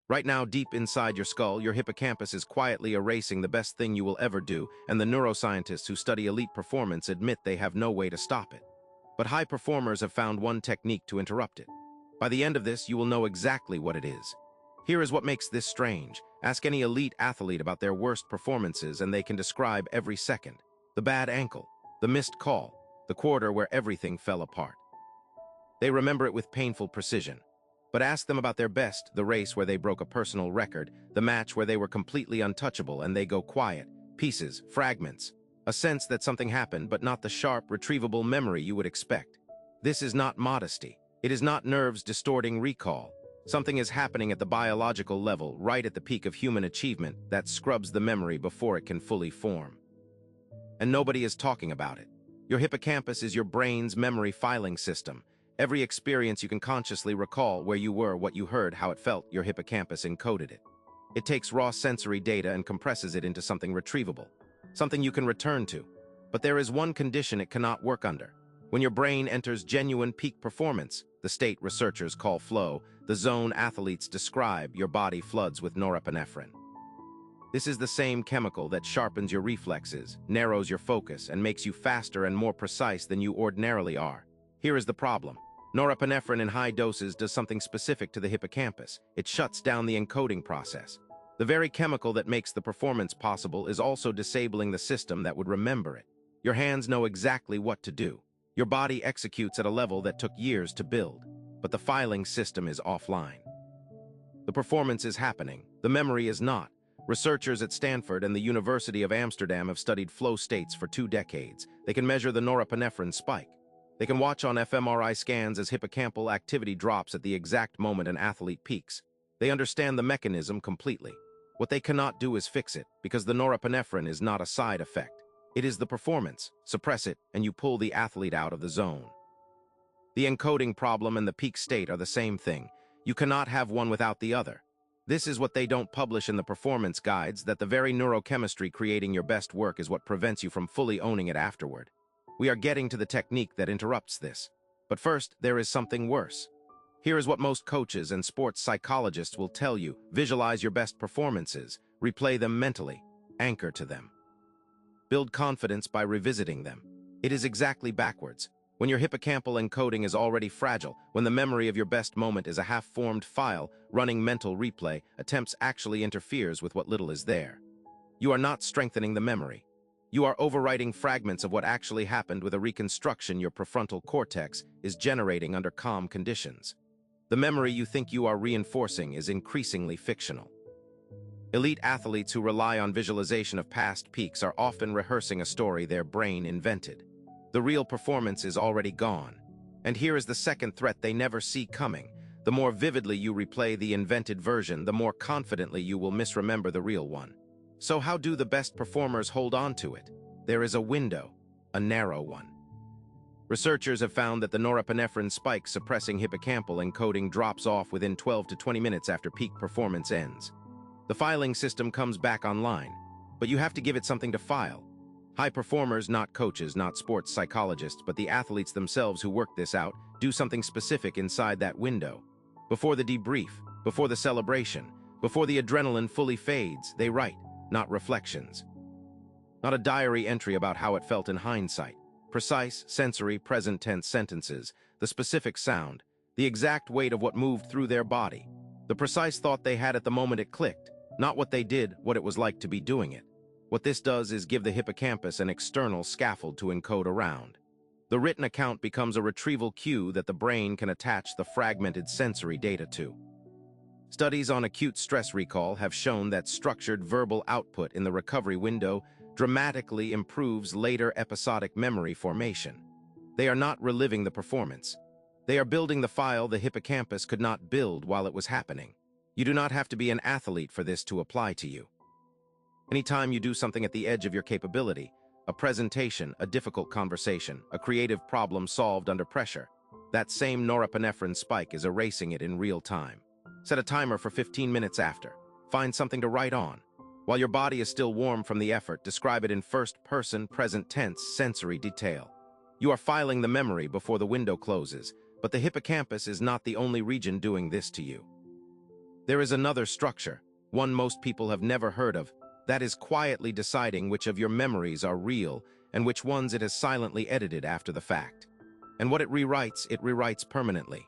Right now, deep inside your skull, your hippocampus is quietly erasing the best thing you will ever do, and the neuroscientists who study elite performance admit they have no way to stop it. But high performers have found one technique to interrupt it. By the end of this, you will know exactly what it is. Here is what makes this strange. Ask any elite athlete about their worst performances and they can describe every second. The bad ankle, the missed call, the quarter where everything fell apart. They remember it with painful precision. But ask them about their best, the race where they broke a personal record, the match where they were completely untouchable and they go quiet, pieces, fragments. A sense that something happened, but not the sharp, retrievable memory you would expect. This is not modesty. It is not nerves distorting recall. Something is happening at the biological level, right at the peak of human achievement, that scrubs the memory before it can fully form. And nobody is talking about it. Your hippocampus is your brain's memory filing system. Every experience you can consciously recall, where you were, what you heard, how it felt, your hippocampus encoded it. It takes raw sensory data and compresses it into something retrievable, something you can return to. But there is one condition it cannot work under. When your brain enters genuine peak performance, the state researchers call flow, the zone athletes describe, your body floods with norepinephrine. This is the same chemical that sharpens your reflexes, narrows your focus, and makes you faster and more precise than you ordinarily are. Here is the problem. Norepinephrine in high doses does something specific to the hippocampus. It shuts down the encoding process. The very chemical that makes the performance possible is also disabling the system that would remember it. Your hands know exactly what to do. Your body executes at a level that took years to build, but the filing system is offline. The performance is happening. The memory is not. Researchers at Stanford and the University of Amsterdam have studied flow states for 2 decades. They can measure the norepinephrine spike. They can watch on fMRI scans as hippocampal activity drops at the exact moment an athlete peaks. They understand the mechanism completely. What they cannot do is fix it, because the norepinephrine is not a side effect. It is the performance. Suppress it, and you pull the athlete out of the zone. The encoding problem and the peak state are the same thing. You cannot have one without the other. This is what they don't publish in the performance guides, that the very neurochemistry creating your best work is what prevents you from fully owning it afterward. We are getting to the technique that interrupts this. But first, there is something worse. Here is what most coaches and sports psychologists will tell you. Visualize your best performances. Replay them mentally. Anchor to them. Build confidence by revisiting them. It is exactly backwards. When your hippocampal encoding is already fragile, when the memory of your best moment is a half-formed file, running mental replay attempts actually interferes with what little is there. You are not strengthening the memory. You are overwriting fragments of what actually happened with a reconstruction your prefrontal cortex is generating under calm conditions. The memory you think you are reinforcing is increasingly fictional. Elite athletes who rely on visualization of past peaks are often rehearsing a story their brain invented. The real performance is already gone. And here is the second threat they never see coming. The more vividly you replay the invented version, the more confidently you will misremember the real one. So how do the best performers hold on to it? There is a window, a narrow one. Researchers have found that the norepinephrine spike suppressing hippocampal encoding drops off within 12 to 20 minutes after peak performance ends. The filing system comes back online, but you have to give it something to file. High performers, not coaches, not sports psychologists, but the athletes themselves who work this out, do something specific inside that window. Before the debrief, before the celebration, before the adrenaline fully fades, they write, not reflections. Not a diary entry about how it felt in hindsight. Precise, sensory, present tense sentences, the specific sound, the exact weight of what moved through their body, the precise thought they had at the moment it clicked, not what they did, what it was like to be doing it. What this does is give the hippocampus an external scaffold to encode around. The written account becomes a retrieval cue that the brain can attach the fragmented sensory data to. Studies on acute stress recall have shown that structured verbal output in the recovery window dramatically improves later episodic memory formation. They are not reliving the performance. They are building the file the hippocampus could not build while it was happening. You do not have to be an athlete for this to apply to you. Anytime you do something at the edge of your capability, a presentation, a difficult conversation, a creative problem solved under pressure, that same norepinephrine spike is erasing it in real time. Set a timer for 15 minutes after. Find something to write on. While your body is still warm from the effort, describe it in first-person, present tense, sensory detail. You are filing the memory before the window closes, but the hippocampus is not the only region doing this to you. There is another structure, one most people have never heard of, that is quietly deciding which of your memories are real and which ones it has silently edited after the fact. And what it rewrites permanently.